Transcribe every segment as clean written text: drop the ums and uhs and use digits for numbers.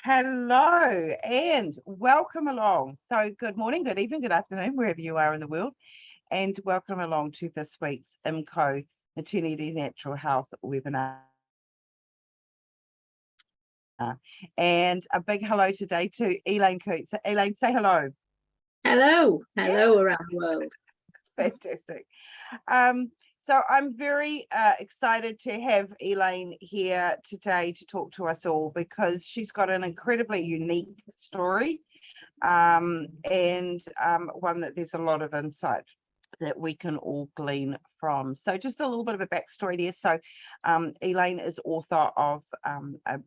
Hello and welcome along. So good morning, good evening, good afternoon, wherever you are in the world, and welcome along to this week's IMCO Maternity Natural Health webinar. And a big hello today to Elaine Coote. So Elaine, say hello. Hello around the world. Fantastic. So I'm very excited to have Elaine here today to talk to us all because she's got an incredibly unique story and one that there's a lot of insight that we can all glean from. So just a little bit of a backstory there. So Elaine is author of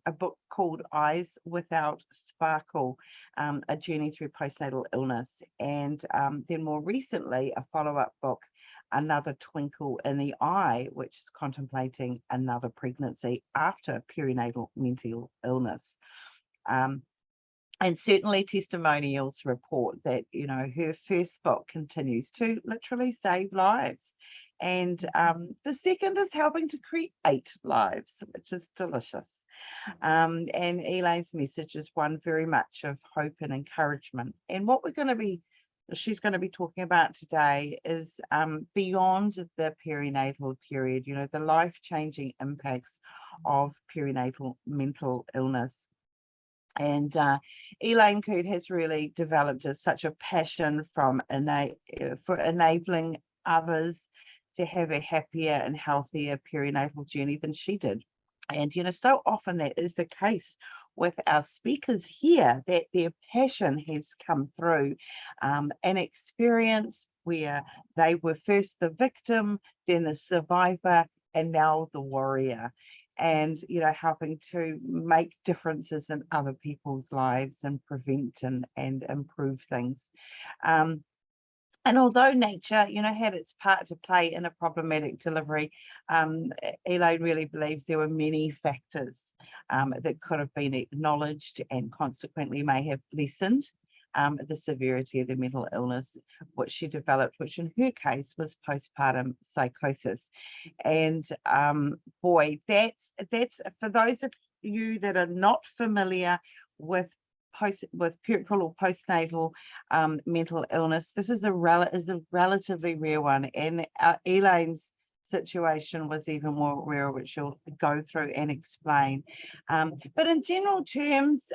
a book called Eyes Without Sparkle, A Journey Through Postnatal Illness, and then more recently a follow-up book, Another Twinkle in the Eye, which is contemplating another pregnancy after perinatal mental illness. And certainly testimonials report that, you know, her first book continues to literally save lives. And the second is helping to create lives, which is delicious. And Elaine's message is one very much of hope and encouragement. And what she's going to be talking about today is beyond the perinatal period, you know, the life-changing impacts of perinatal mental illness. And Elaine Coote has really developed such a passion for enabling others to have a happier and healthier perinatal journey than she did. And, you know, so often that is the case with our speakers here, that their passion has come through an experience where they were first the victim, then the survivor, and now the warrior. And, you know, helping to make differences in other people's lives and prevent and improve things. And although nature, you know, had its part to play in a problematic delivery, Elaine really believes there were many factors that could have been acknowledged and consequently may have lessened the severity of the mental illness which she developed, which in her case was postpartum psychosis. And boy, that's for those of you that are not familiar with puerperal or postnatal mental illness, this is a relatively rare one, and Elaine's situation was even more rare, which she'll go through and explain. But in general terms,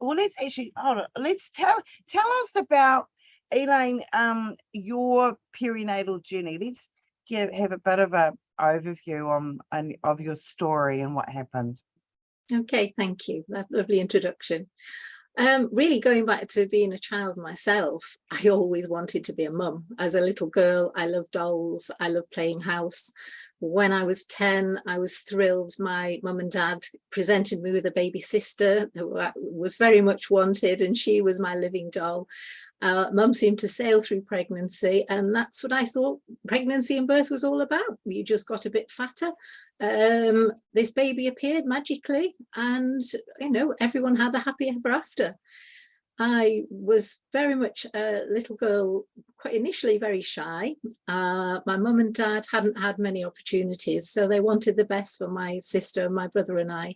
well, let's tell us about, Elaine, your perinatal journey. Let's have a bit of an overview of your story and what happened. Okay, thank you. That lovely introduction. Really going back to being a child myself, I always wanted to be a mum. As a little girl, I loved dolls, I loved playing house. When I was 10, I was thrilled. My mum and dad presented me with a baby sister who was very much wanted, and she was my living doll. Mum seemed to sail through pregnancy, and that's what I thought pregnancy and birth was all about. You just got a bit fatter. This baby appeared magically, and, you know, everyone had a happy ever after. I was very much a little girl, quite initially very shy. My mum and dad hadn't had many opportunities, so they wanted the best for my sister, my brother and I.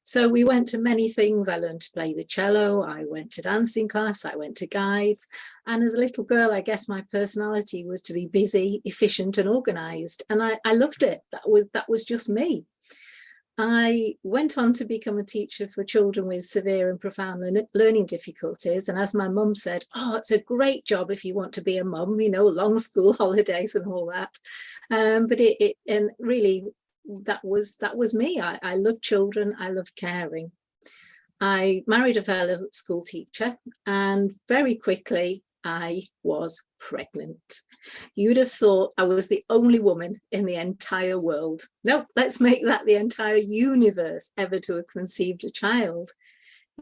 So we went to many things. I learned to play the cello, I went to dancing class, I went to guides. And as a little girl, I guess my personality was to be busy, efficient and organised. And I loved it. That was just me. I went on to become a teacher for children with severe and profound learning difficulties. And as my mum said, oh, it's a great job if you want to be a mum, you know, long school holidays and all that. But and really, that was me. I love children, I love caring. I married a fellow school teacher, and very quickly I was pregnant. You'd have thought I was the only woman in the entire world. No, let's make that the entire universe ever to have conceived a child.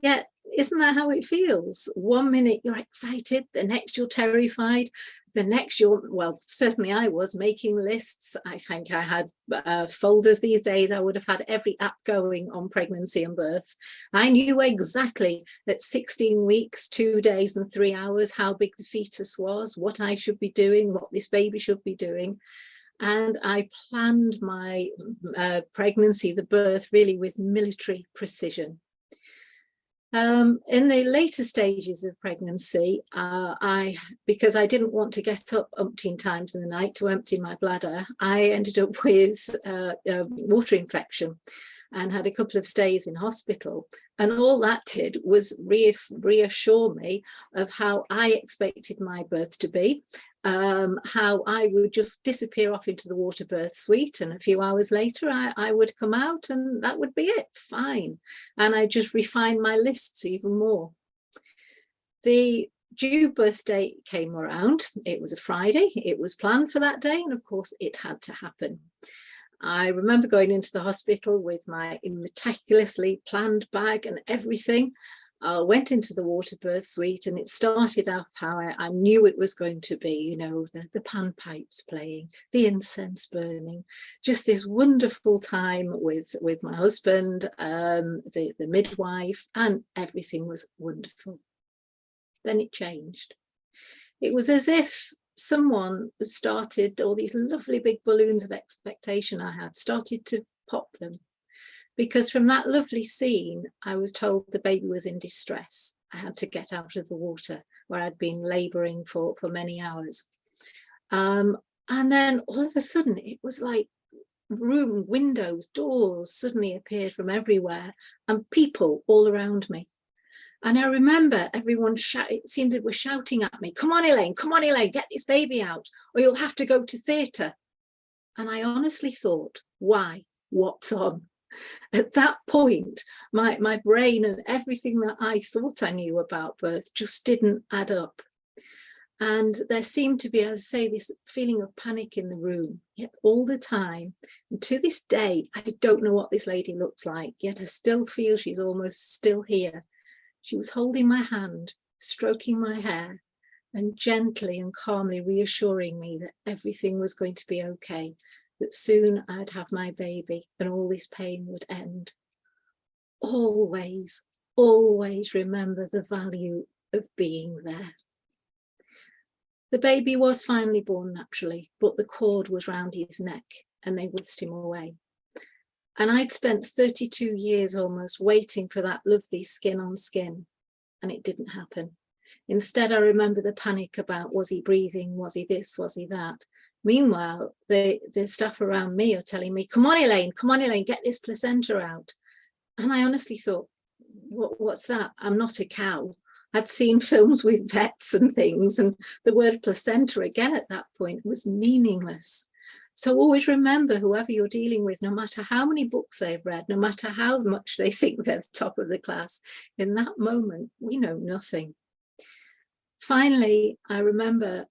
Yet, isn't that how it feels? 1 minute you're excited, the next you're terrified, the next you're, well, certainly I was making lists. I think I had folders these days. I would have had every app going on pregnancy and birth. I knew exactly at 16 weeks, 2 days and 3 hours how big the fetus was, what I should be doing, what this baby should be doing. And I planned my pregnancy, the birth, really with military precision. In the later stages of pregnancy, because I didn't want to get up umpteen times in the night to empty my bladder, I ended up with a water infection and had a couple of stays in hospital. And all that did was reassure me of how I expected my birth to be, how I would just disappear off into the water birth suite, and a few hours later I would come out and that would be it, fine. And I just refined my lists even more. The due birth date came around. It was a Friday. It was planned for that day, and of course it had to happen. I remember going into the hospital with my meticulously planned bag and everything. I went into the water birth suite, and it started off how I knew it was going to be, you know, the panpipes playing, the incense burning, just this wonderful time with my husband, the midwife, and everything was wonderful. Then it changed. It was as if someone started, all these lovely big balloons of expectation I had, started to pop them. Because from that lovely scene, I was told the baby was in distress. I had to get out of the water where I'd been labouring for many hours. And then all of a sudden, it was like room, windows, doors suddenly appeared from everywhere, and people all around me. And I remember everyone, it seemed they were shouting at me, come on, Elaine, get this baby out, or you'll have to go to theatre. And I honestly thought, why? What's on? At that point, my brain and everything that I thought I knew about birth just didn't add up. And there seemed to be, as I say, this feeling of panic in the room, yet all the time. And to this day, I don't know what this lady looks like, yet I still feel she's almost still here. She was holding my hand, stroking my hair, and gently and calmly reassuring me that everything was going to be okay, that soon I'd have my baby and all this pain would end. Always, always remember the value of being there. The baby was finally born naturally, but the cord was round his neck and they whisked him away. And I'd spent 32 years almost waiting for that lovely skin on skin, and it didn't happen. Instead, I remember the panic about, was he breathing? Was he this? Was he that? Meanwhile, the staff around me are telling me, come on, Elaine, get this placenta out. And I honestly thought, what's that? I'm not a cow. I'd seen films with vets and things, and the word placenta again at that point was meaningless. So always remember, whoever you're dealing with, no matter how many books they've read, no matter how much they think they're the top of the class, in that moment, we know nothing. Finally, I remember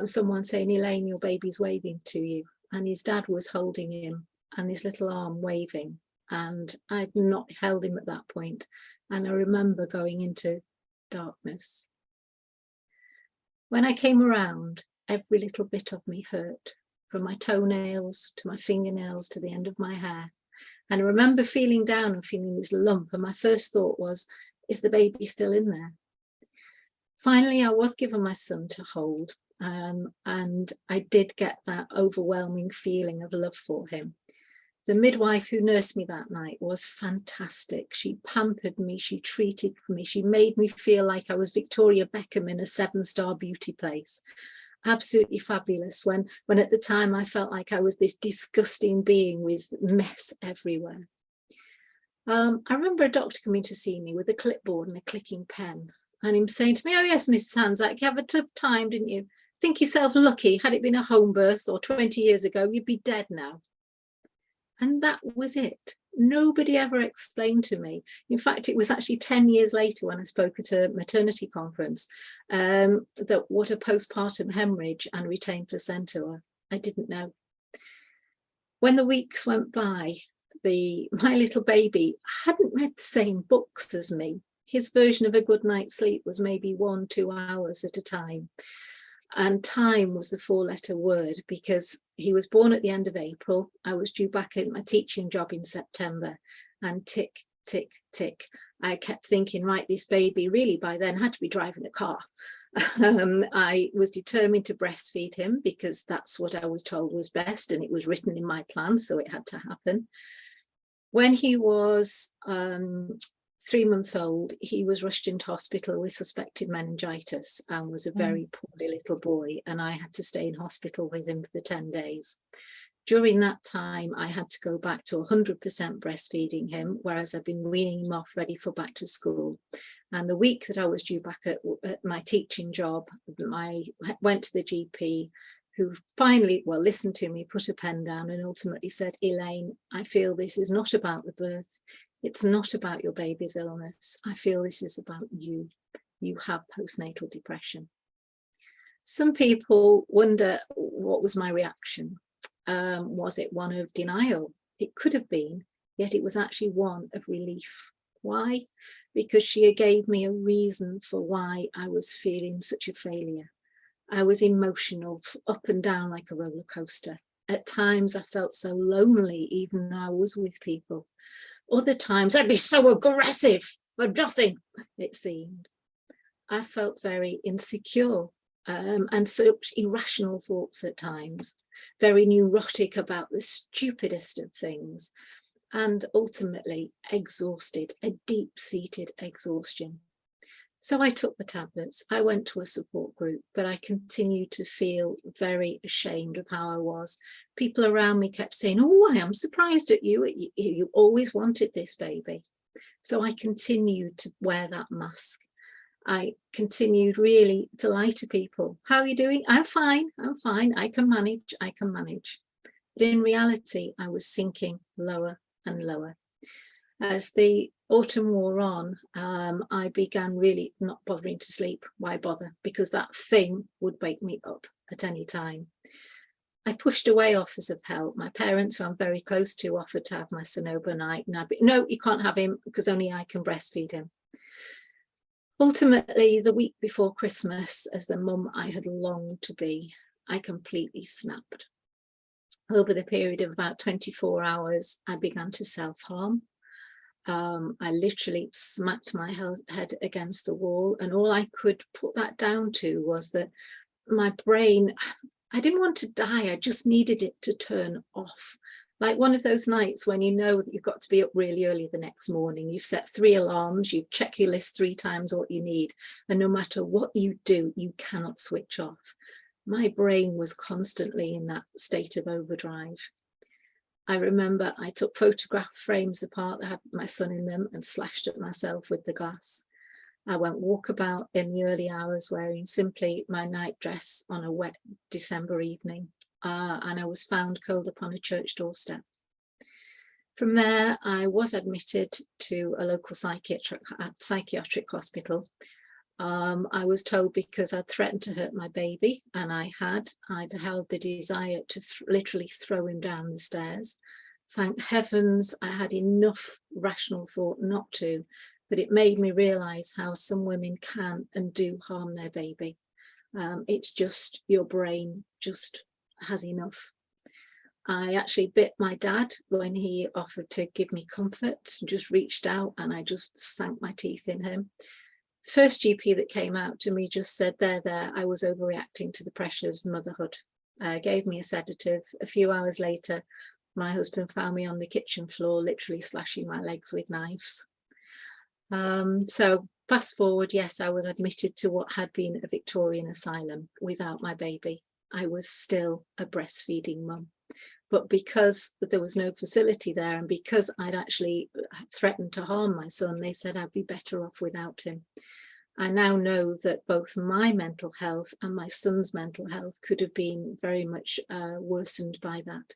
someone saying, Elaine, your baby's waving to you. And his dad was holding him and his little arm waving. And I'd not held him at that point. And I remember going into darkness. When I came around, every little bit of me hurt, from my toenails to my fingernails to the end of my hair. And I remember feeling down and feeling this lump. And my first thought was, is the baby still in there? Finally, I was given my son to hold. And I did get that overwhelming feeling of love for him. The midwife who nursed me that night was fantastic. She pampered me, she treated me, she made me feel like I was Victoria Beckham in a 7-star beauty place. Absolutely fabulous, when at the time I felt like I was this disgusting being with mess everywhere. I remember a doctor coming to see me with a clipboard and a clicking pen, and him saying to me, oh yes, Mrs. Hansack, you have a tough time, didn't you? Think yourself lucky. Had it been a home birth or 20 years ago, you'd be dead now. And that was it. Nobody ever explained to me. In fact, it was actually 10 years later when I spoke at a maternity conference that what a postpartum hemorrhage and retained placenta were. I didn't know. When the weeks went by, my little baby hadn't read the same books as me. His version of a good night's sleep was maybe 1-2 hours at a time. And time was the 4-letter word, because he was born at the end of April. I was due back at my teaching job in September, and tick, tick, tick. I kept thinking, right, this baby really by then had to be driving a car. I was determined to breastfeed him because that's what I was told was best, and it was written in my plan, so it had to happen. When he was 3 months old, he was rushed into hospital with suspected meningitis and was a very poorly little boy, and I had to stay in hospital with him for 10 days. During that time, I had to go back to 100% breastfeeding him, whereas I've been weaning him off ready for back to school. And the week that I was due back at my teaching job, I went to the GP, who finally, well, listened to me, put a pen down and ultimately said, Elaine, I feel this is not about the birth. It's not about your baby's illness. I feel this is about you. You have postnatal depression. Some people wonder, what was my reaction? Was it one of denial? It could have been, yet it was actually one of relief. Why? Because she gave me a reason for why I was feeling such a failure. I was emotional, up and down like a roller coaster. At times I felt so lonely, even though I was with people. Other times I'd be so aggressive for nothing, it seemed. I felt very insecure and such irrational thoughts at times, very neurotic about the stupidest of things, and ultimately exhausted, a deep-seated exhaustion. So I took the tablets, I went to a support group, but I continued to feel very ashamed of how I was. People around me kept saying, oh, I am surprised at you. You always wanted this baby. So I continued to wear that mask. I continued really to lie to people. How are you doing? I'm fine, I can manage. But in reality, I was sinking lower and lower. As the autumn wore on, I began really not bothering to sleep. Why bother? Because that thing would wake me up at any time. I pushed away offers of help. My parents, who I'm very close to, offered to have my son overnight. And I'd be, no, you can't have him because only I can breastfeed him. Ultimately, the week before Christmas, as the mum I had longed to be, I completely snapped. Over the period of about 24 hours, I began to self-harm. I literally smacked my head against the wall, and all I could put that down to was that my brain, I didn't want to die, I just needed it to turn off. Like one of those nights when you know that you've got to be up really early the next morning, you've set 3 alarms, you check your list 3 times what you need, and no matter what you do, you cannot switch off. My brain was constantly in that state of overdrive. I remember I took photograph frames apart that had my son in them and slashed at myself with the glass. I went walkabout in the early hours wearing simply my night dress on a wet December evening, and I was found curled up on a church doorstep. From there, I was admitted to a local psychiatric hospital. I was told because I'd threatened to hurt my baby, and I'd held the desire to literally throw him down the stairs. Thank heavens I had enough rational thought not to, but it made me realise how some women can and do harm their baby. It's just your brain just has enough. I actually bit my dad when he offered to give me comfort, just reached out and I just sank my teeth in him. The first GP that came out to me just said, there, I was overreacting to the pressures of motherhood. Gave me a sedative. A few hours later, my husband found me on the kitchen floor, literally slashing my legs with knives. So fast forward, yes, I was admitted to what had been a Victorian asylum without my baby. I was still a breastfeeding mum. But because there was no facility there and because I'd actually threatened to harm my son, they said I'd be better off without him. I now know that both my mental health and my son's mental health could have been very much worsened by that.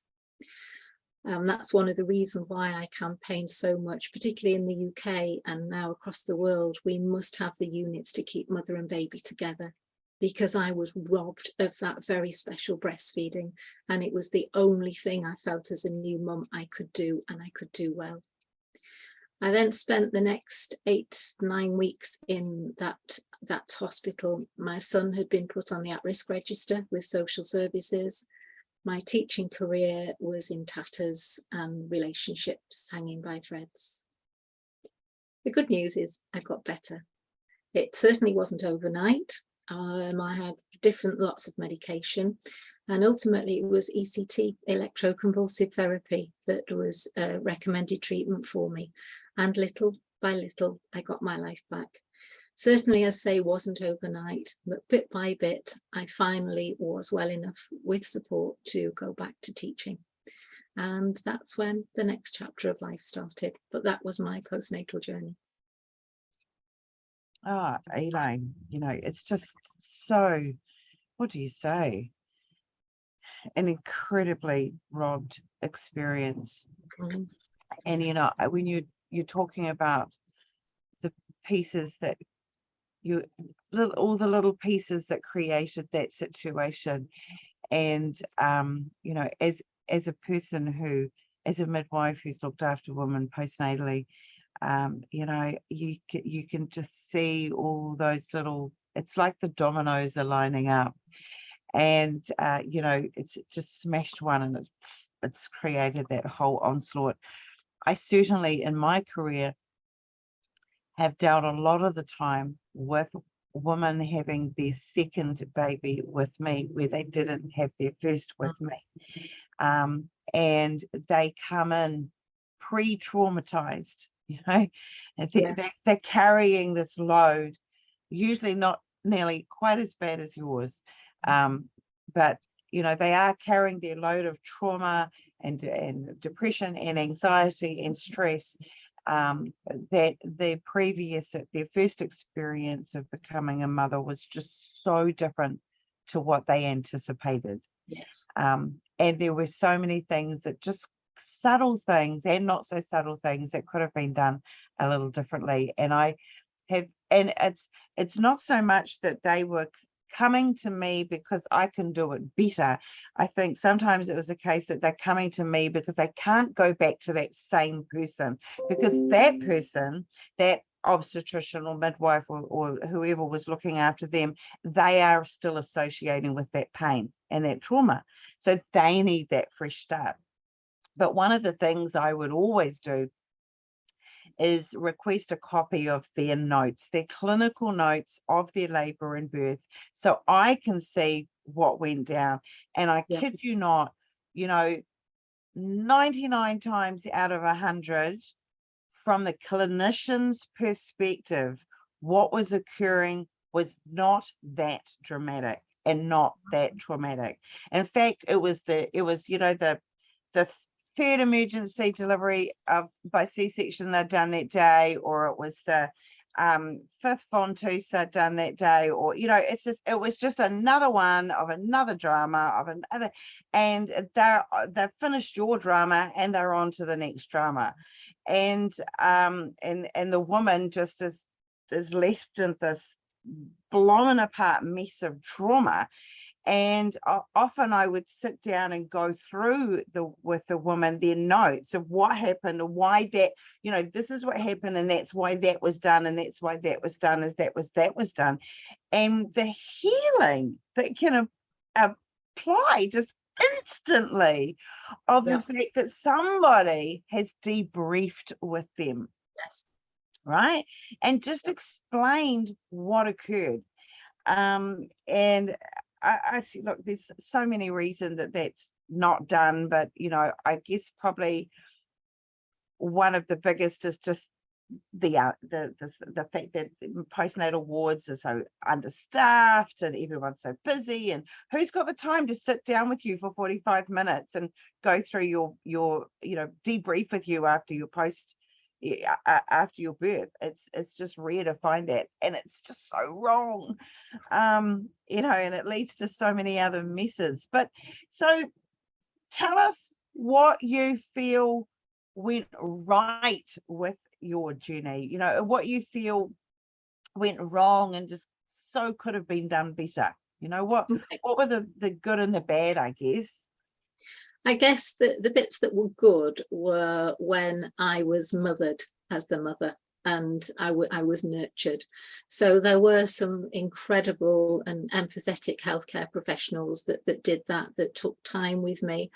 That's one of the reasons why I campaign so much, particularly in the UK and now across the world. We must have the units to keep mother and baby together, because I was robbed of that very special breastfeeding, and it was the only thing I felt as a new mum I could do, and I could do well. I then spent the next 8-9 weeks in that hospital. My son had been put on the at-risk register with social services. My teaching career was in tatters and relationships hanging by threads. The good news is I got better. It certainly wasn't overnight. I had lots of medication, and ultimately it was ECT, electroconvulsive therapy, that was recommended treatment for me, and little by little, I got my life back. Certainly, as say, wasn't overnight, but bit by bit, I finally was well enough with support to go back to teaching. And that's when the next chapter of life started. But that was my postnatal journey. Ah, Elaine, it's just so, what do you say? An incredibly robbed experience. Mm-hmm. And, when you're talking about the pieces that all the little pieces that created that situation. And, as a person as a midwife who's looked after women postnatally, you can just see all those little, it's like the dominoes are lining up, and it's just smashed one, and it's created that whole onslaught. I certainly in my career have dealt a lot of the time with women having their second baby with me where they didn't have their first with me, and they come in pre-traumatized, and Yes. they're carrying this load, usually not nearly quite as bad as yours, but they are carrying their load of trauma and depression and anxiety and stress, that their first experience of becoming a mother was just so different to what they anticipated. Yes. And there were so many things that just subtle things and not so subtle things that could have been done a little differently. And it's not so much that they were coming to me because I can do it better. I think sometimes it was a case that they're coming to me because they can't go back to that same person, because that person, that obstetrician or midwife or whoever was looking after them, they are still associating with that pain and that trauma. So they need that fresh start. But one of the things I would always do is request a copy of their notes, their clinical notes of their labor and birth, so I can see what went down. And I kid you not, 99 times out of 100, from the clinician's perspective, what was occurring was not that dramatic and not that traumatic. In fact, it was the third emergency delivery by C-section they'd done that day, or it was the fifth ventouse they'd done that day, or it was just another one of another drama of another, and they've finished your drama and they're on to the next drama, and the woman just is left in this blown apart mess of trauma. And often I would sit down and go through with the woman their notes of what happened and why that, this is what happened and that's why that was done and that's why that was done as that was done. And the healing that can apply just instantly of the fact that somebody has debriefed with them. Yes. Right? And just explained what occurred. And I see, look, there's so many reasons that that's not done, but I guess probably one of the biggest is just the fact that postnatal wards are so understaffed and everyone's so busy, and who's got the time to sit down with you for 45 minutes and go through your debrief with you after your birth. It's just rare to find that, and it's just so wrong, and it leads to so many other messes. But so tell us what you feel went right with your journey, what you feel went wrong and just so could have been done better. What were the good and the bad, I guess? I guess the bits that were good were when I was mothered as the mother, and I was nurtured. So there were some incredible and empathetic healthcare professionals that did that took time with me.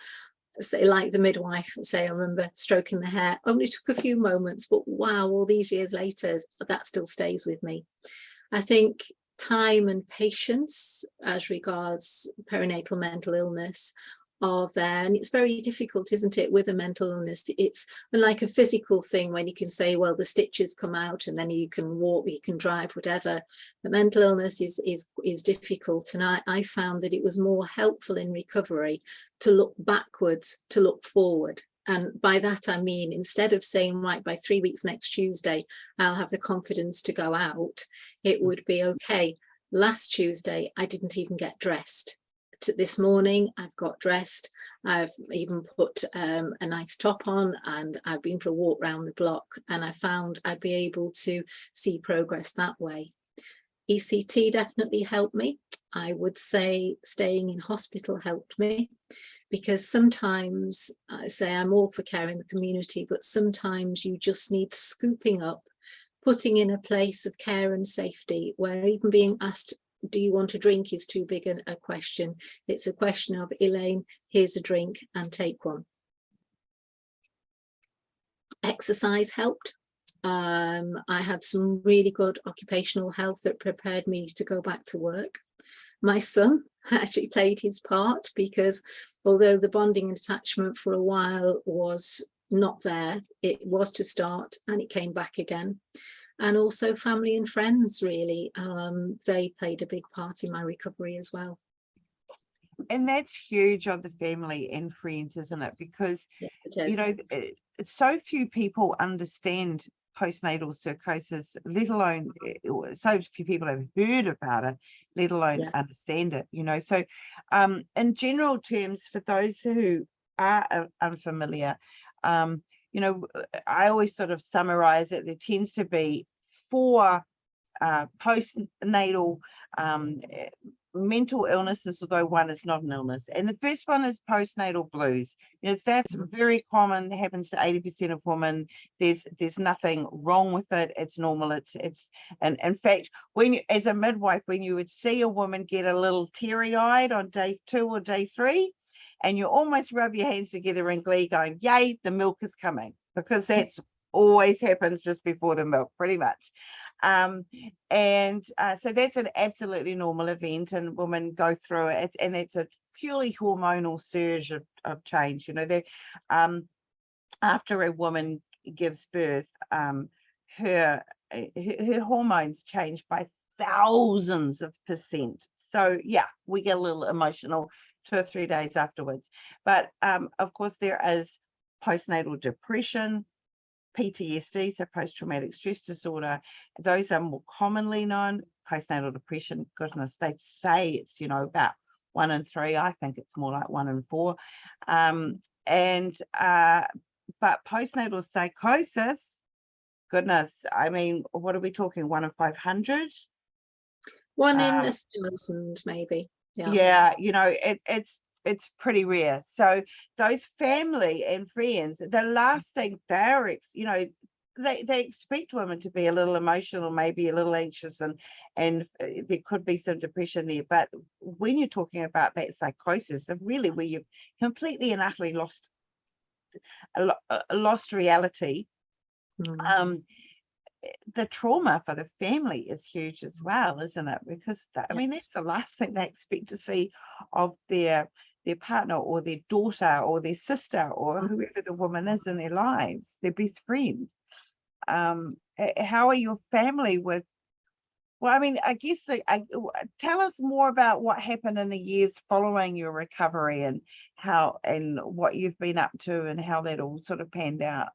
Say, like the midwife, I remember stroking the hair, only took a few moments, but wow, all these years later, that still stays with me. I think time and patience as regards perinatal mental illness are there. And it's very difficult, isn't it, with a mental illness? It's unlike a physical thing when you can say, well, the stitches come out and then you can walk, you can drive, whatever. The mental illness is difficult. And I found that it was more helpful in recovery to look backwards, to look forward. And by that, I mean, instead of saying, right, by 3 weeks next Tuesday, I'll have the confidence to go out, it would be, okay, last Tuesday, I didn't even get dressed. This morning, I've got dressed. I've even put a nice top on, and I've been for a walk around the block, and I found I'd be able to see progress that way. ECT definitely helped me. I would say staying in hospital helped me, because sometimes I say I'm all for care in the community, but sometimes you just need scooping up, putting in a place of care and safety, where even being asked, do you want a drink, is too big a question. It's a question of, Elaine, here's a drink and take one. Exercise helped. I had some really good occupational health that prepared me to go back to work. My son actually played his part, because although the bonding and attachment for a while was not there, it was to start, and it came back again. And also family and friends, really, they played a big part in my recovery as well. And that's huge on the family and friends, isn't it? Because, Yeah, it is. you know, so few people understand postnatal psychosis, let alone, so few people have heard about it, let alone understand it, you know. So in general terms, for those who are unfamiliar, you know, I always sort of summarize it. There tends to be 4 postnatal mental illnesses, although one is not an illness. And the first one is postnatal blues. You know, that's very common. It happens to 80% of women. There's nothing wrong with it. It's normal. And in fact, when you, as a midwife, when you would see a woman get a little teary-eyed on day 2 or day 3, and you almost rub your hands together in glee going, yay, the milk is coming, because that's always happens just before the milk, pretty much. So that's an absolutely normal event, and women go through it, and it's a purely hormonal surge of change. You know, they after a woman gives birth, her hormones change by thousands of %. So yeah, we get a little emotional 2 or 3 days afterwards. But of course, there is postnatal depression, PTSD, so post-traumatic stress disorder. Those are more commonly known. Postnatal depression, goodness, they say it's, you know, about 1 in 3. I think it's more like 1 in 4. But postnatal psychosis, goodness, I mean, what are we talking? 1 in 500? 1 in 1,000, maybe. Yeah, you know, it's pretty rare. So those family and friends, the last thing they're, you know, they expect women to be a little emotional, maybe a little anxious, and there could be some depression there. But when you're talking about that psychosis of really where you've completely and utterly lost reality, the trauma for the family is huge as well, isn't it? Because I mean, that's the last thing they expect to see of their partner or their daughter or their sister or whoever the woman is in their lives, their best friend. How are your family with? Well, I mean, I guess tell us more about what happened in the years following your recovery, and how and what you've been up to, and how that all sort of panned out.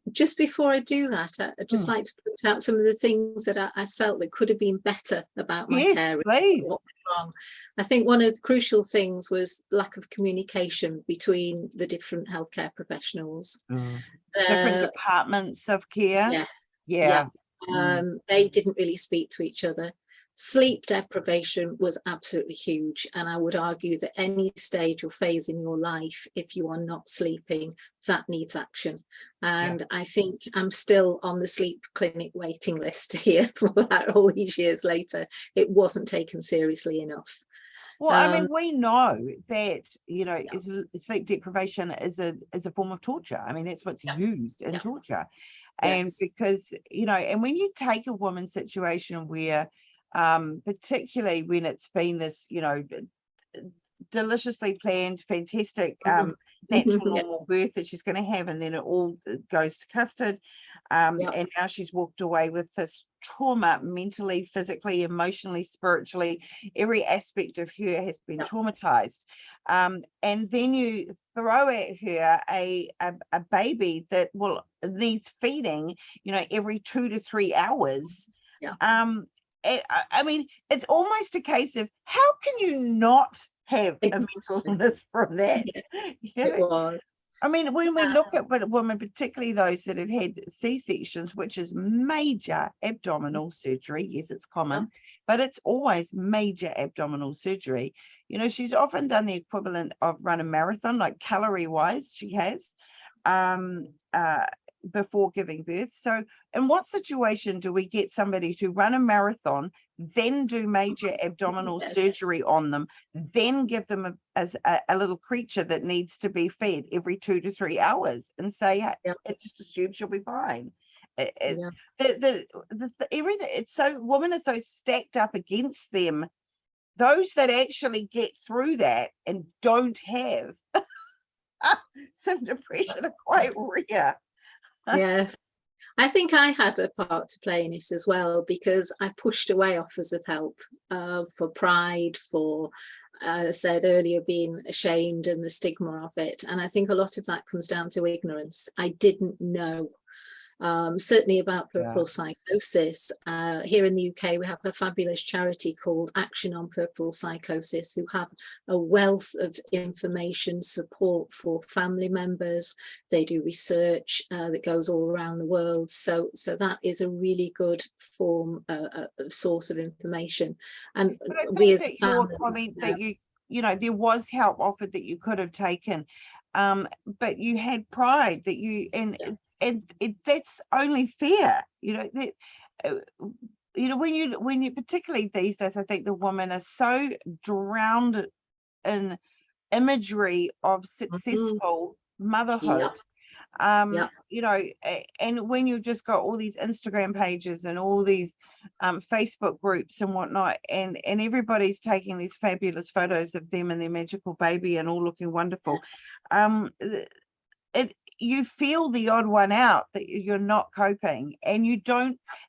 Just before I do that, I'd just like to point out some of the things that I felt that could have been better about my care. Please. What went wrong. I think one of the crucial things was lack of communication between the different healthcare professionals. Different departments of care. Yeah. They didn't really speak to each other. Sleep deprivation was absolutely huge, and I would argue that any stage or phase in your life, if you are not sleeping, that needs action. And I think I'm still on the sleep clinic waiting list here for that all these years later. It wasn't taken seriously enough. Well, I mean, we know that, you know, sleep deprivation is a form of torture. I mean, that's what's used in torture. And because, you know, and when you take a woman's situation where, particularly when it's been this, you know, deliciously planned, fantastic natural Yeah. normal birth that she's going to have, and then it all goes to custard. Yeah. And now she's walked away with this trauma, mentally, physically, emotionally, spiritually. Every aspect of her has been Yeah. traumatized. And then you throw at her a baby that needs feeding, every 2 to 3 hours. Yeah. I mean, it's almost a case of, how can you not have a mental illness from that? Yeah, it was. I mean, when we look at women, particularly those that have had C-sections, which is major abdominal surgery, yes, it's common, but it's always major abdominal surgery. She's often done the equivalent of run a marathon, like calorie-wise, she has, before giving birth. So in what situation do we get somebody to run a marathon, then do major abdominal surgery on them, then give them a little creature that needs to be fed every 2 to 3 hours, and say, hey, it just assumes she'll be fine? Everything, it's so, women are so stacked up against them. Those that actually get through that and don't have some depression are quite rare. Yes. I think I had a part to play in it as well, because I pushed away offers of help for pride, for, as I said earlier, being ashamed and the stigma of it. And I think a lot of that comes down to ignorance. I didn't know. Certainly about puerperal psychosis. Here in the UK, we have a fabulous charity called Action on Puerperal Psychosis, who have a wealth of information, support for family members. They do research that goes all around the world. So that is a really good form, source of information. And we as a family, your comment that there was help offered that you could have taken, but you had pride that you and that's only fair, that when you particularly these days, I think the women are so drowned in imagery of successful motherhood. And when you've just got all these Instagram pages and all these Facebook groups and whatnot, and everybody's taking these fabulous photos of them and their magical baby and all looking wonderful, you feel the odd one out, that you're not coping, and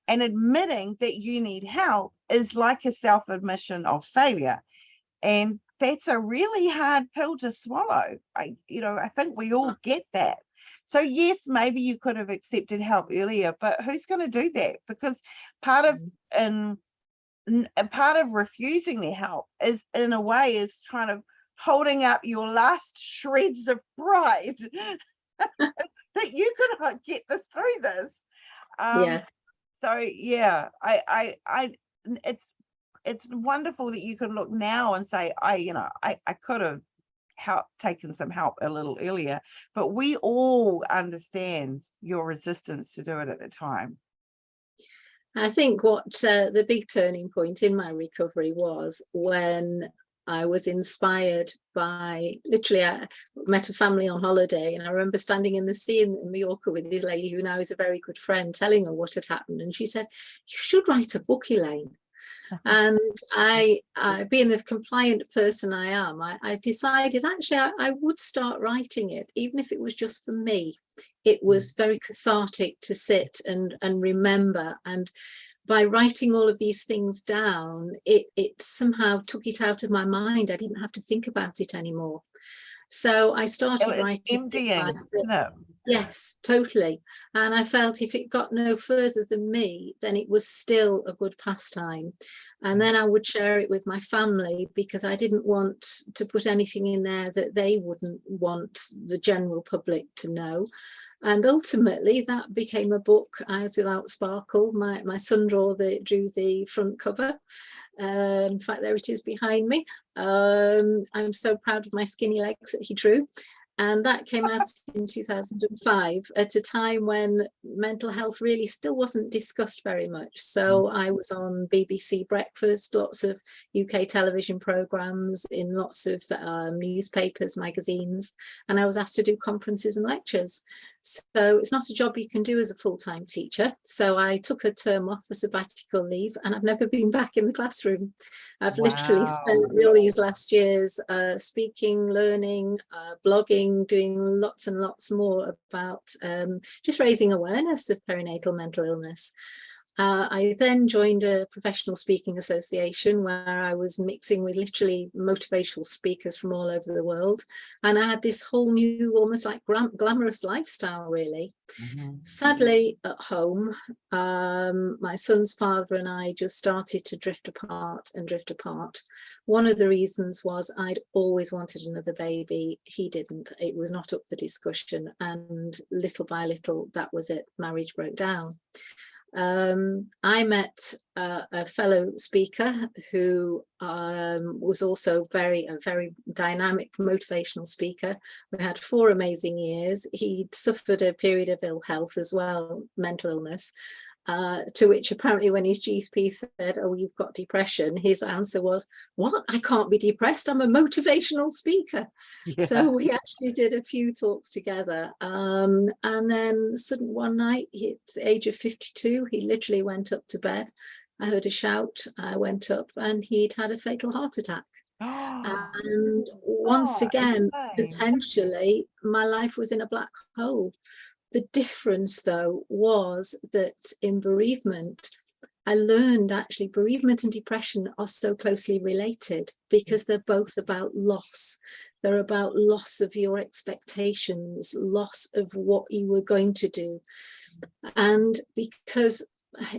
admitting that you need help is like a self-admission of failure, and that's a really hard pill to swallow. I think we all get that. So yes, maybe you could have accepted help earlier, but who's going to do that? Because part of refusing the help is, in a way, is kind of holding up your last shreds of pride that you could get this through this. So yeah, it's wonderful that you can look now and say, I could have taken some help a little earlier, but we all understand your resistance to do it at the time. I think what the big turning point in my recovery was when I was inspired by, literally, I met a family on holiday, and I remember standing in the sea in Mallorca with this lady who now is a very good friend, telling her what had happened. And she said, "You should write a book, Elaine." And I, being the compliant person I am, I decided actually I would start writing it, even if it was just for me. It was very cathartic to sit and remember, and by writing all of these things down, it somehow took it out of my mind. I didn't have to think about it anymore. So I started writing. Emptying, isn't it? Yes, totally. And I felt if it got no further than me, then it was still a good pastime. And then I would share it with my family, because I didn't want to put anything in there that they wouldn't want the general public to know. And ultimately that became a book, Eyes Without Sparkle. My son drew the front cover. In fact, there it is behind me. I'm so proud of my skinny legs that he drew. And that came out in 2005, at a time when mental health really still wasn't discussed very much. So I was on BBC Breakfast, lots of UK television programmes, in lots of newspapers, magazines, and I was asked to do conferences and lectures. So it's not a job you can do as a full-time teacher. So I took a term off for sabbatical leave, and I've never been back in the classroom. I've literally spent all these last years speaking, learning, blogging, doing lots and lots more about just raising awareness of perinatal mental illness. I then joined a professional speaking association where I was mixing with literally motivational speakers from all over the world. And I had this whole new, almost like glamorous lifestyle, really. Sadly, at home, my son's father and I just started to drift apart and drift apart. One of the reasons was I'd always wanted another baby. He didn't. It was not up for discussion. And little by little, that was it. Marriage broke down. I met a fellow speaker who was also a very dynamic, motivational speaker. We had 4 amazing years. He'd suffered a period of ill health as well, mental illness, to which apparently when his GP said, "Oh, you've got depression," his answer was, "What? I can't be depressed. I'm a motivational speaker." Yeah. So we actually did a few talks together. And then suddenly one night, at the age of 52, he literally went up to bed. I heard a shout. I went up and he'd had a fatal heart attack. And once again, potentially, my life was in a black hole. The difference, though, was that in bereavement, I learned actually bereavement and depression are so closely related because they're both about loss. They're about loss of your expectations, loss of what you were going to do. And because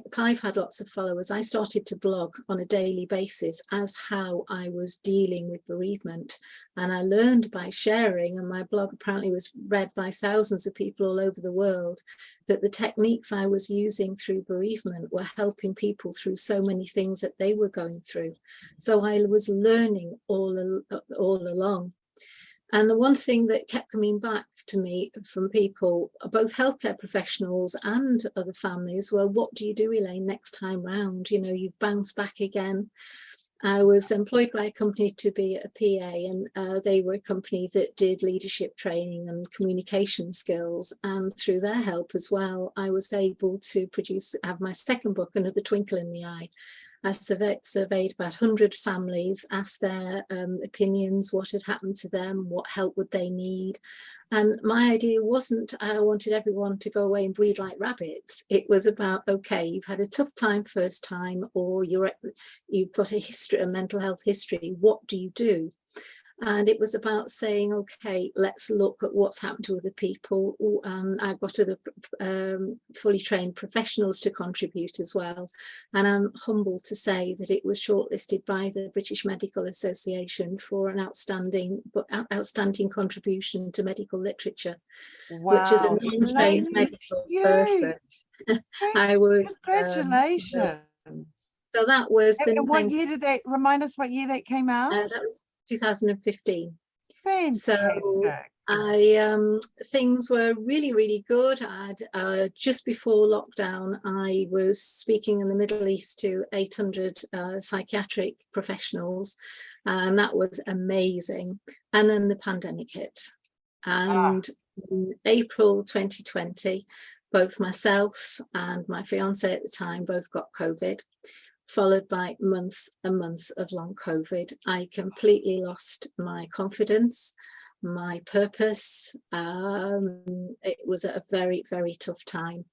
Clive had lots of followers, I started to blog on a daily basis as how I was dealing with bereavement. And I learned by sharing, and my blog apparently was read by thousands of people all over the world, that the techniques I was using through bereavement were helping people through so many things that they were going through. So I was learning all along. And the one thing that kept coming back to me from people, both healthcare professionals and other families, well, what do you do, Elaine, next time round? You know, you've bounced back again. I was employed by a company to be a PA, and they were a company that did leadership training and communication skills. And through their help as well, I was able to have my second book, Another Twinkle in the Eye. I surveyed about 100 families, asked their opinions, what had happened to them, what help would they need. And my idea wasn't, I wanted everyone to go away and breed like rabbits. It was about, okay, you've had a tough time first time, or you've got a mental health history, what do you do? And it was about saying, okay, let's look at what's happened to other people. And I got other fully trained professionals to contribute as well. And I'm humbled to say that it was shortlisted by the British Medical Association for an outstanding contribution to medical literature, which is a non-trained medical person. I was congratulations. So that was the. And what year did that? Remind us what year that came out. That was 2015. Fantastic. So things were really, really good. Just before lockdown, I was speaking in the Middle East to 800 psychiatric professionals, and that was amazing. And then the pandemic hit. And in April 2020, both myself and my fiance at the time both got COVID, followed by months and months of long COVID. I completely lost my confidence, my purpose. It was a very, very tough time.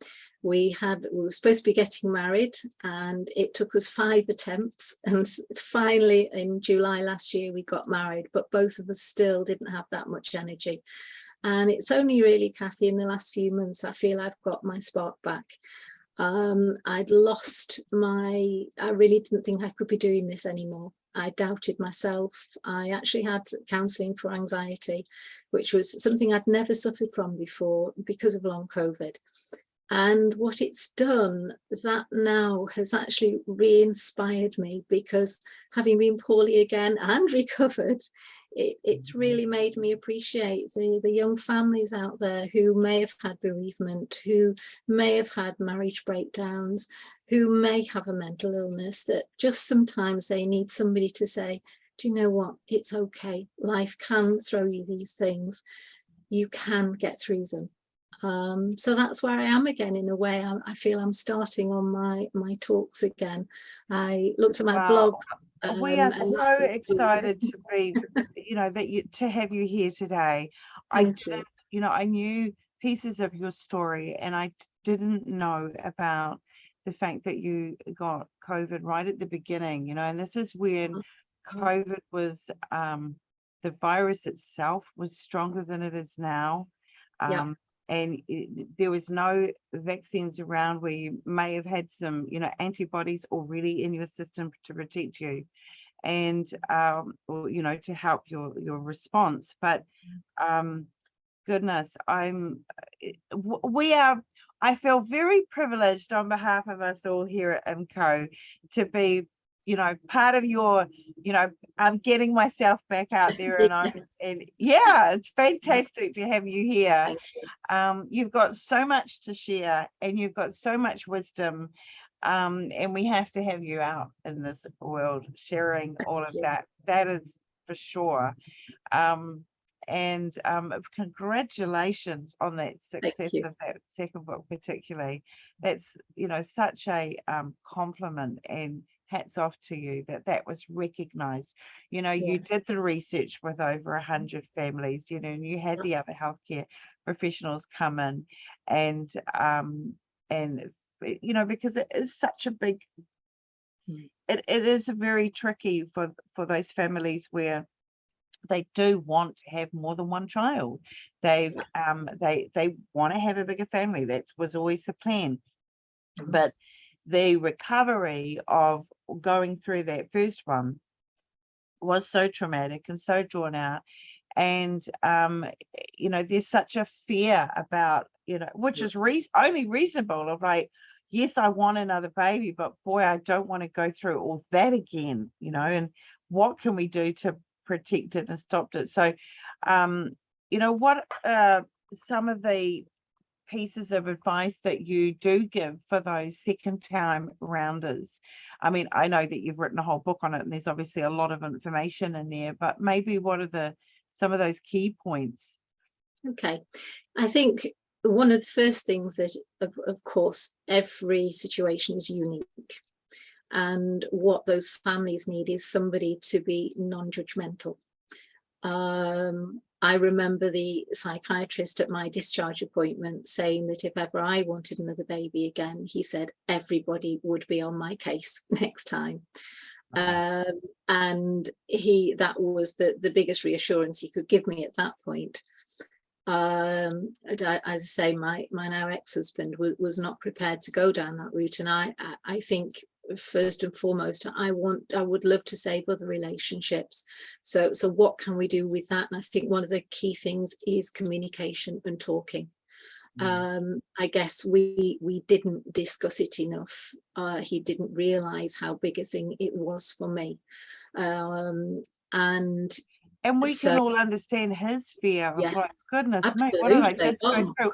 We were supposed to be getting married, and it took us 5 attempts. And finally, in July last year, we got married, but both of us still didn't have that much energy. And it's only really, Kathy, in the last few months, I feel I've got my spark back. I really didn't think I could be doing this anymore. I doubted myself. I actually had counselling for anxiety, which was something I'd never suffered from before because of long COVID. And what it's done, that now has actually re-inspired me, because having been poorly again and recovered, it's really made me appreciate the young families out there who may have had bereavement, who may have had marriage breakdowns, who may have a mental illness, that just sometimes they need somebody to say, do you know what, it's okay. Life can throw you these things. You can get through them. So that's where I am again. In a way, I feel I'm starting on my talks again. I looked at my blog. We are and so excited to be, to have you here today. Thank you. I knew pieces of your story, and I didn't know about the fact that you got COVID right at the beginning, and this is when COVID was, the virus itself was stronger than it is now. Yeah. And there was no vaccines around where you may have had some, antibodies already in your system to protect you, and or to help your response. But goodness, I feel very privileged on behalf of us all here at IMCO to be, part of your, I'm getting myself back out there, and yeah, it's fantastic to have you here. Thank you. You've got so much to share, and you've got so much wisdom, and we have to have you out in this world sharing all of that. That is for sure. And congratulations on that success of that second book, particularly. That's such a compliment, and hats off to you that was recognized. You did the research with over 100 families, and you had the other healthcare professionals come in, and because it is such a big, it is very tricky for those families where they do want to have more than one child. They want to have a bigger family. That was always the plan. But the recovery of going through that first one was so traumatic and so drawn out. And there's such a fear about, which is only reasonable, of like, yes, I want another baby, but boy, I don't want to go through all that again, and what can we do to protect it and stop it? So what some of the pieces of advice that you do give for those second time rounders? I mean, I know that you've written a whole book on it, and there's obviously a lot of information in there, but maybe what are some of those key points? Okay, I think one of the first things that, of course, every situation is unique. And what those families need is somebody to be non-judgmental. I remember the psychiatrist at my discharge appointment saying that if ever I wanted another baby again, he said everybody would be on my case next time. And that was the biggest reassurance he could give me at that point. As I say, my now ex-husband was not prepared to go down that route, and I think first and foremost, I would love to save other relationships. So what can we do with that? And I think one of the key things is communication and talking. I guess we didn't discuss it enough. He didn't realize how big a thing it was for me. And we can all understand his fear of, like, goodness me, what did I just go through?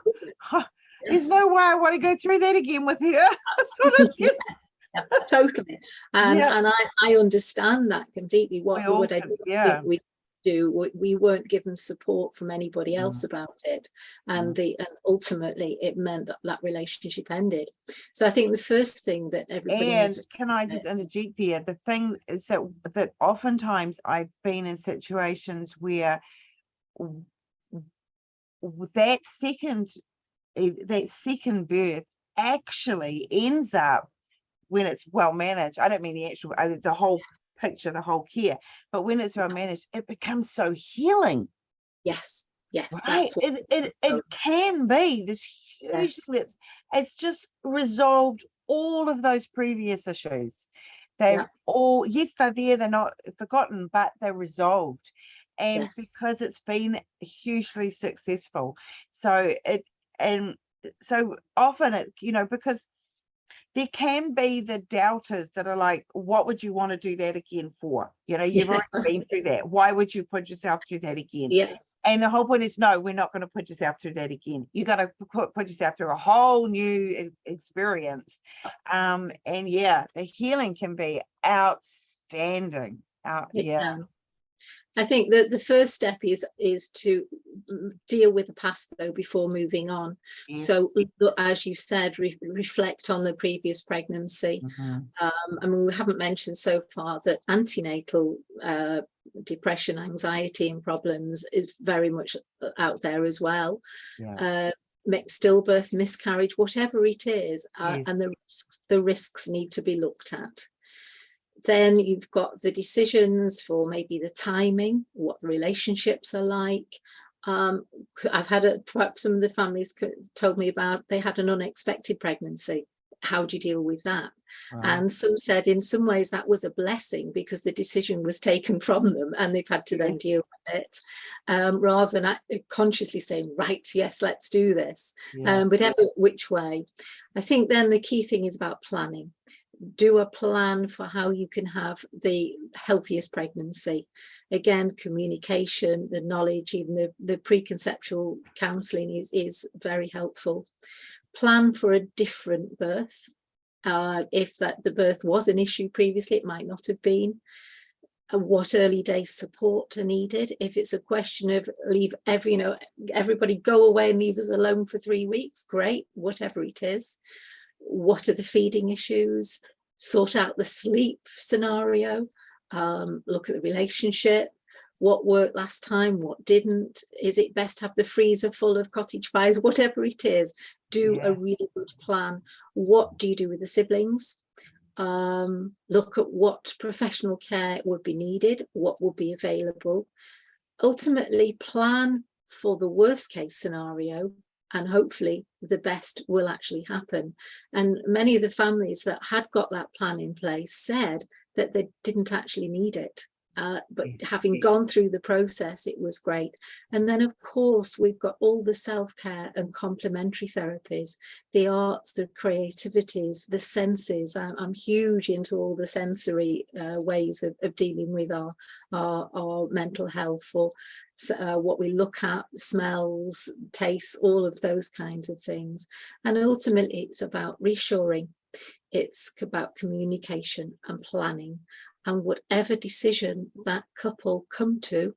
There's no way I want to go through that again with her. Totally. And I understand that completely. What would I do? We weren't given support from anybody else about it, and ultimately it meant that relationship ended. So I think the first thing that everybody needs. Can I just interject there? The thing is that oftentimes I've been in situations where that second birth actually ends up, when it's well managed, I don't mean the actual, the whole picture, the whole care, but when it's well managed, it becomes so healing. Yes, right. It can be this huge thing. It's just resolved all of those previous issues. They're all, yes, they're there, they're not forgotten, but they're resolved, and because it's been hugely successful. So so often it, because there can be the doubters that are like, what would you want to do that again for? You've already been through that. Why would you put yourself through that again? Yes. And the whole point is, no, we're not going to put yourself through that again. You got to put yourself through a whole new experience. And the healing can be outstanding. I think that the first step is to deal with the past though before moving on. Yes. So as you said, reflect on the previous pregnancy. I mean, we haven't mentioned so far that antenatal depression, anxiety and problems is very much out there as well. Stillbirth, miscarriage, whatever it is, Yes. and the risks need to be looked at. Then you've got the decisions for maybe the timing, what the relationships are like. I've had perhaps some of the families told me about they had an unexpected pregnancy. How do you deal with that? Wow. And some said in some ways that was a blessing because the decision was taken from them and they've had to then deal with it, rather than consciously saying, right, yes, let's do this. Whatever which way. I think then the key thing is about planning. Do a plan for how you can have the healthiest pregnancy. Again, communication, the knowledge, even the preconceptual counselling is very helpful. Plan for a different birth. If the birth was an issue previously, it might not have been. What early days support are needed. If it's a question of leave everybody go away and leave us alone for 3 weeks, great, whatever it is. What are the feeding issues? Sort out the sleep scenario. Look at the relationship. What worked last time, what didn't? Is it best to have the freezer full of cottage pies? Whatever it is, do a really good plan. What do you do with the siblings? Look at what professional care would be needed, what would be available. Ultimately, plan for the worst case scenario, and hopefully the best will actually happen. And many of the families that had got that plan in place said that they didn't actually need it. But having gone through the process, it was great. And then, of course, we've got all the self-care and complementary therapies, the arts, the creativities, the senses. I'm huge into all the sensory ways of dealing with our mental health, for what we look at, smells, tastes, all of those kinds of things. And ultimately, it's about reassuring. It's about communication and planning. And whatever decision that couple come to,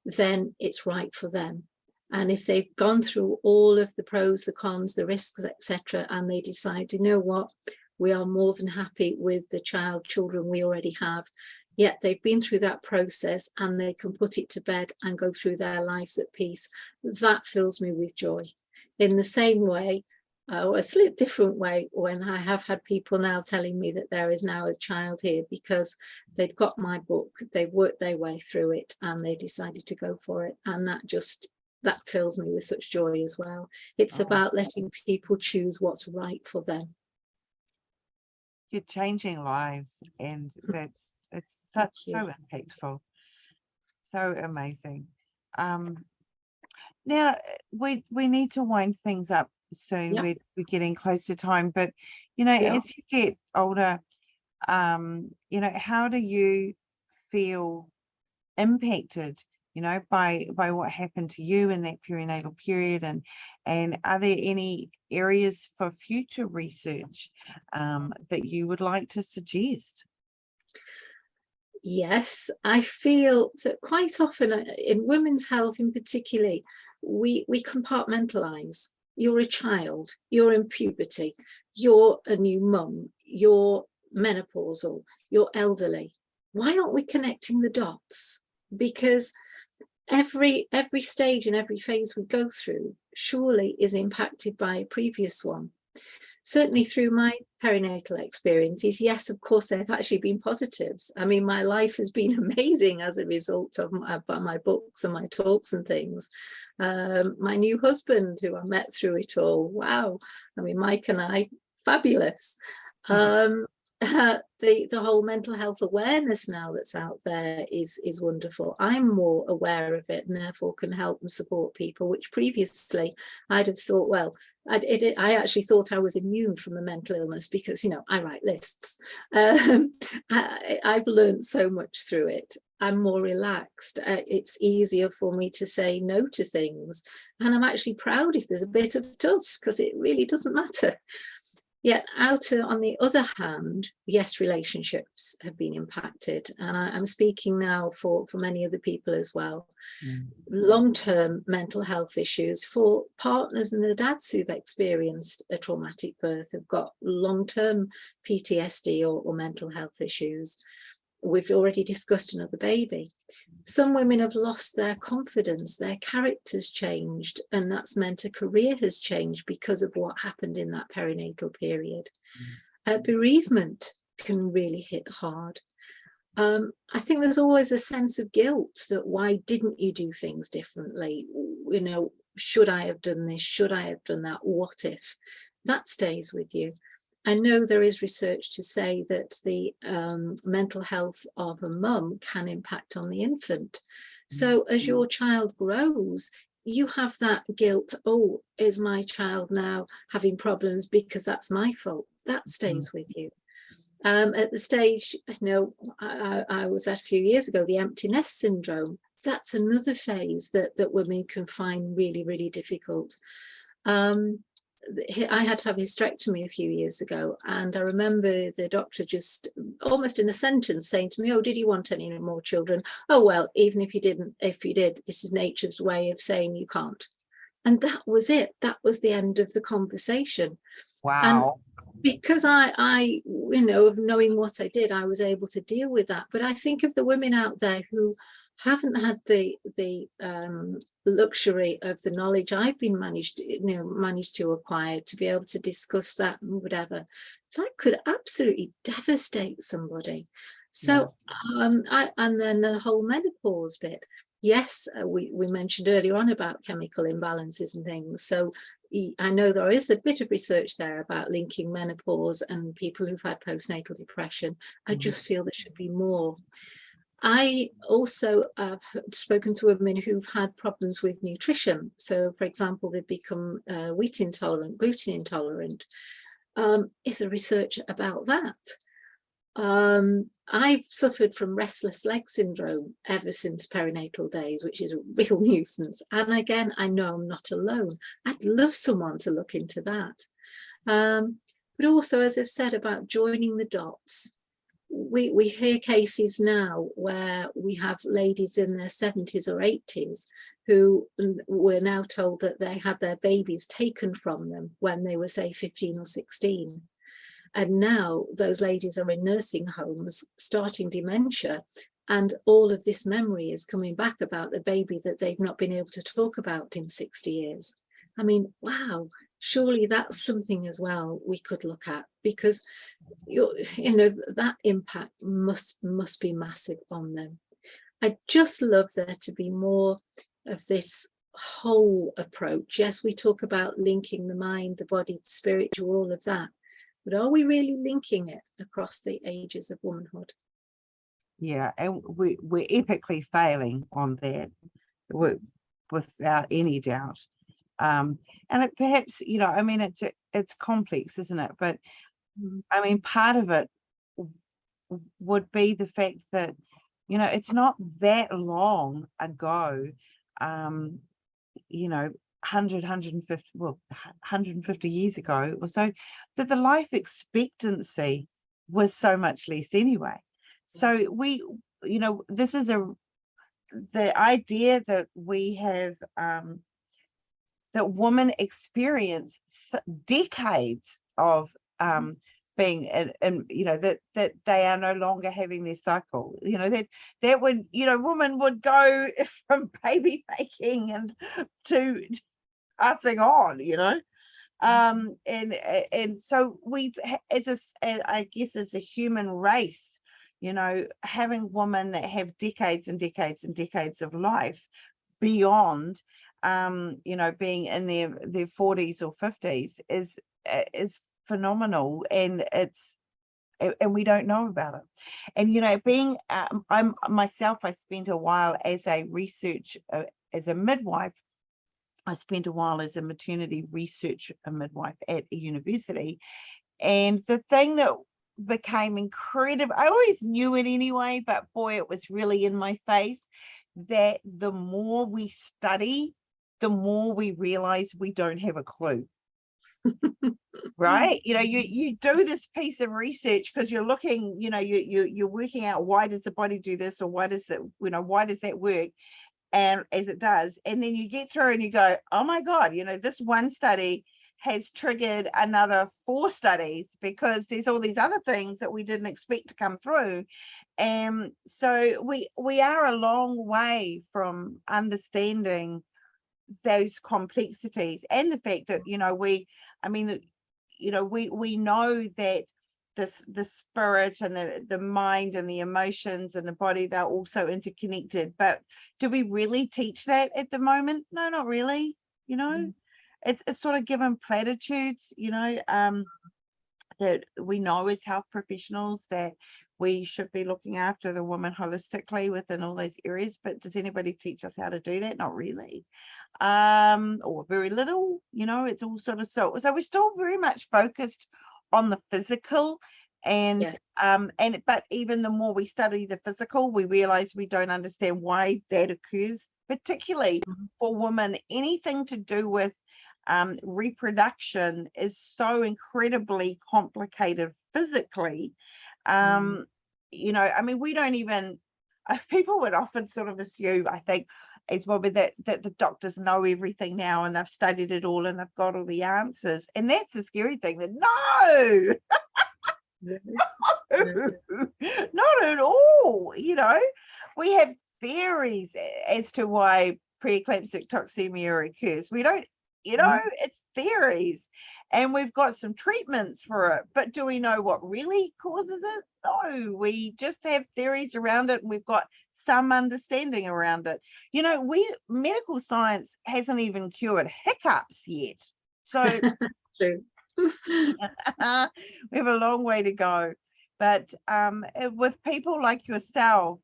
then it's right for them. And if they've gone through all of the pros, the cons, the risks, etc., and they decide, you know what, we are more than happy with the children we already have, yet they've been through that process and they can put it to bed and go through their lives at peace, that fills me with joy. In the same way, a slightly different way, when I have had people now telling me that there is now a child here because they'd got my book, they worked their way through it and they decided to go for it, and that fills me with such joy as well. It's about letting people choose what's right for them. You're changing lives, and so impactful, so amazing. Now we need to wind things up soon. We're getting close to time, but as you get older, how do you feel impacted by what happened to you in that perinatal period, and are there any areas for future research that you would like to suggest? Yes, I feel that quite often in women's health in particular, we compartmentalize. You're a child, you're in puberty, you're a new mum, you're menopausal, you're elderly. Why aren't we connecting the dots? Because every stage and every phase we go through surely is impacted by a previous one. Certainly through my perinatal experiences, yes, of course, there have actually been positives. I mean, my life has been amazing as a result of my books and my talks and things. My new husband, who I met through it all, wow. I mean, Mike and I, fabulous. The whole mental health awareness now that's out there is wonderful. I'm more aware of it and therefore can help and support people, which previously I'd have thought, well, I actually thought I was immune from a mental illness because, I write lists. I've learned so much through it. I'm more relaxed. It's easier for me to say no to things. And I'm actually proud if there's a bit of tuss, because it really doesn't matter. Yet on the other hand, yes, relationships have been impacted. And I'm speaking now for many other people as well. Long-term mental health issues for partners and the dads who've experienced a traumatic birth have got long-term PTSD or mental health issues. We've already discussed another baby. Some women have lost their confidence, their character's changed, and that's meant a career has changed because of what happened in that perinatal period. Bereavement can really hit hard. I think there's always a sense of guilt that why didn't you do things differently? You know, should I have done this? Should I have done that? What if? That stays with you. I know there is research to say that the mental health of a mum can impact on the infant. So as your child grows, you have that guilt. Oh, is my child now having problems because that's my fault? That stays with you. At the stage, you know, I was at a few years ago, the empty nest syndrome. That's another phase that women can find really, really difficult. I had to have a hysterectomy a few years ago, and I remember the doctor just almost in a sentence saying to me, "Oh, did you want any more children?" "Oh, well, even if you didn't, if you did, this is nature's way of saying you can't." And that was it. That was the end of the conversation. Wow. And because I you know, of knowing what I did, I was able to deal with that. But I think of the women out there who haven't had the luxury of the knowledge I've been managed to acquire to be able to discuss that and whatever. That could absolutely devastate somebody. So and then the whole menopause bit. Yes, we mentioned earlier on about chemical imbalances and things. So I know there is a bit of research there about linking menopause and people who've had postnatal depression. I just feel there should be more. I also have spoken to women who've had problems with nutrition. So, for example, they've become wheat intolerant, gluten intolerant. Is there research about that? I've suffered from restless leg syndrome ever since perinatal days, which is a real nuisance. And again, I know I'm not alone. I'd love someone to look into that. But also, as I've said about joining the dots, we hear cases now where we have ladies in their 70s or 80s who were now told that they had their babies taken from them when they were, say, 15 or 16. And now those ladies are in nursing homes starting dementia, and all of this memory is coming back about the baby that they've not been able to talk about in 60 years. I mean, wow, surely that's something as well we could look at, because you know that impact must be massive on them. I just love there to be more of this whole approach. Yes, we talk about linking the mind, the body, the spirit, all of that. But are we really linking it across the ages of womanhood? Yeah, and we're epically failing on that, without any doubt. And it perhaps, you know, I mean, it's complex, isn't it? But I mean, part of it would be the fact that, you know, it's not that long ago, you know, 150 years ago or so, that the life expectancy was so much less anyway. So we, you know, this is the idea that we have, that women experience decades of being, and you know, that they are no longer having their cycle, you know, that would, you know, women would go from baby making and to passing on, you know, and so we've, I guess as a human race, you know, having women that have decades and decades and decades of life beyond, you know, being in their 40s or 50s is phenomenal, and we don't know about it. And you know, being I'm myself, I spent a while as a midwife. I spent a while as a maternity research midwife at a university, and the thing that became incredible, I always knew it anyway, but boy, it was really in my face, that the more we study, the more we realize we don't have a clue. right? You do this piece of research because you're looking, you're working out, why does the body do this, or why does that work, and as it does, and then you get through and you go, oh my God, this one study has triggered another 4 studies, because there's all these other things that we didn't expect to come through. And so we are a long way from understanding those complexities, and the fact that we know that the spirit and the mind and the emotions and the body, they're also interconnected. But do we really teach that at the moment? No, not really. It's sort of given platitudes, that we know as health professionals that we should be looking after the woman holistically within all those areas. But does anybody teach us how to do that? Not really. Or very little. It's all sort of so we're still very much focused on the physical, and Yes. But even the more we study the physical, we realize we don't understand why that occurs, particularly for women. Anything to do with reproduction is so incredibly complicated physically. We don't even, people would often sort of assume, I think, as well, that the doctors know everything now, and they've studied it all, and they've got all the answers. And that's the scary thing, that no, not at all. We have theories as to why preeclamptic toxemia occurs. We don't, it's theories, and we've got some treatments for it, but do we know what really causes it? No, we just have theories around it, and we've got some understanding around it. Medical science hasn't even cured hiccups yet, so True. we have a long way to go. But with people like yourself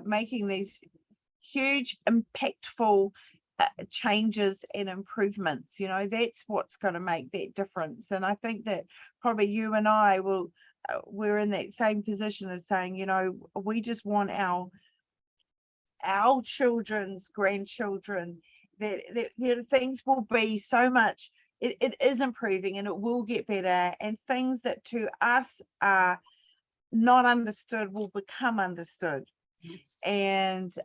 making these huge, impactful changes and improvements, that's what's going to make that difference. And I think that probably you and I we're in that same position of saying, we just want our children's grandchildren, that things will be so much, it is improving, and it will get better, and things that to us are not understood will become understood. Yes. And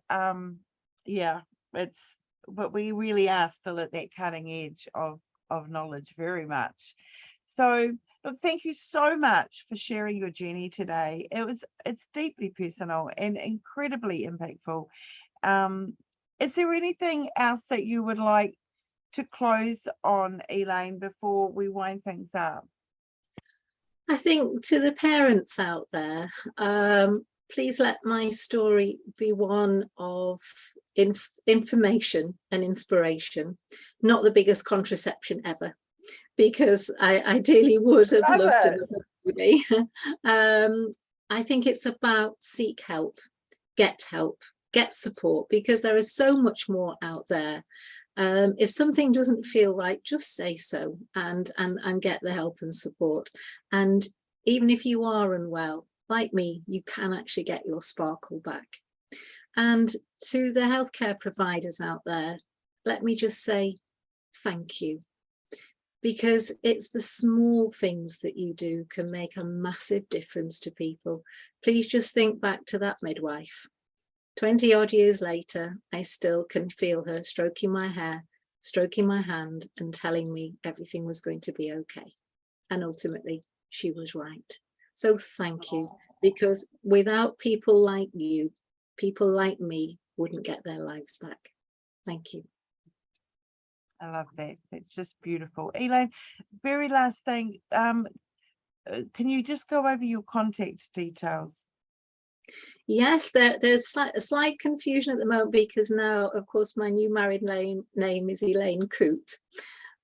but we really are still at that cutting edge of knowledge, very much. So look, thank you so much for sharing your journey today. It's deeply personal and incredibly impactful. Is there anything else that you would like to close on, Elaine, before we wind things up? I think to the parents out there, please let my story be one of information and inspiration, not the biggest contraception ever, because I ideally would have loved another baby. I think it's about seek help, get support, because there is so much more out there. If something doesn't feel right, just say so, and get the help and support. And even if you are unwell, like me, you can actually get your sparkle back. And to the healthcare providers out there, let me just say thank you, because it's the small things that you do can make a massive difference to people. Please just think back to that midwife. 20 odd years later, I still can feel her stroking my hair, stroking my hand, and telling me everything was going to be okay. And ultimately, she was right. So thank you, because without people like you, people like me wouldn't get their lives back. Thank you. I love that. It's just beautiful. Elaine, very last thing, can you just go over your contact details? Yes, there's a slight confusion at the moment, because now, of course, my new married name is Elaine Coote,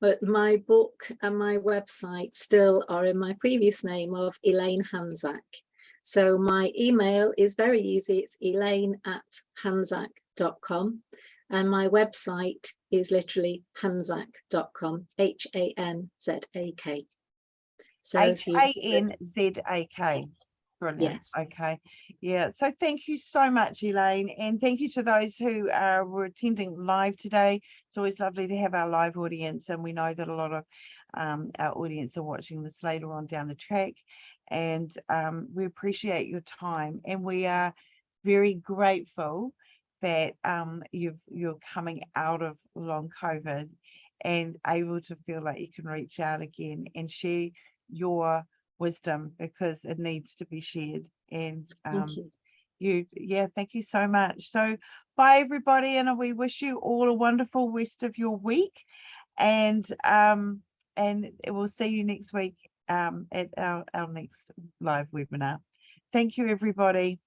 but my book and my website still are in my previous name of Elaine Hanzak. So my email is very easy. It's elaine@hanzak.com. And my website is literally hanzak.com, HANZAK. So HANZAK. Brilliant. Yes. Okay. Yeah. So thank you so much, Elaine. And thank you to those who were attending live today. It's always lovely to have our live audience. And we know that a lot of our audience are watching this later on down the track. And we appreciate your time, and we are very grateful that you're coming out of long COVID and able to feel like you can reach out again and share your wisdom, because it needs to be shared. And Thank you. thank you so much. So bye everybody, and we wish you all a wonderful rest of your week, and we'll see you next week at our next live webinar. Thank you everybody.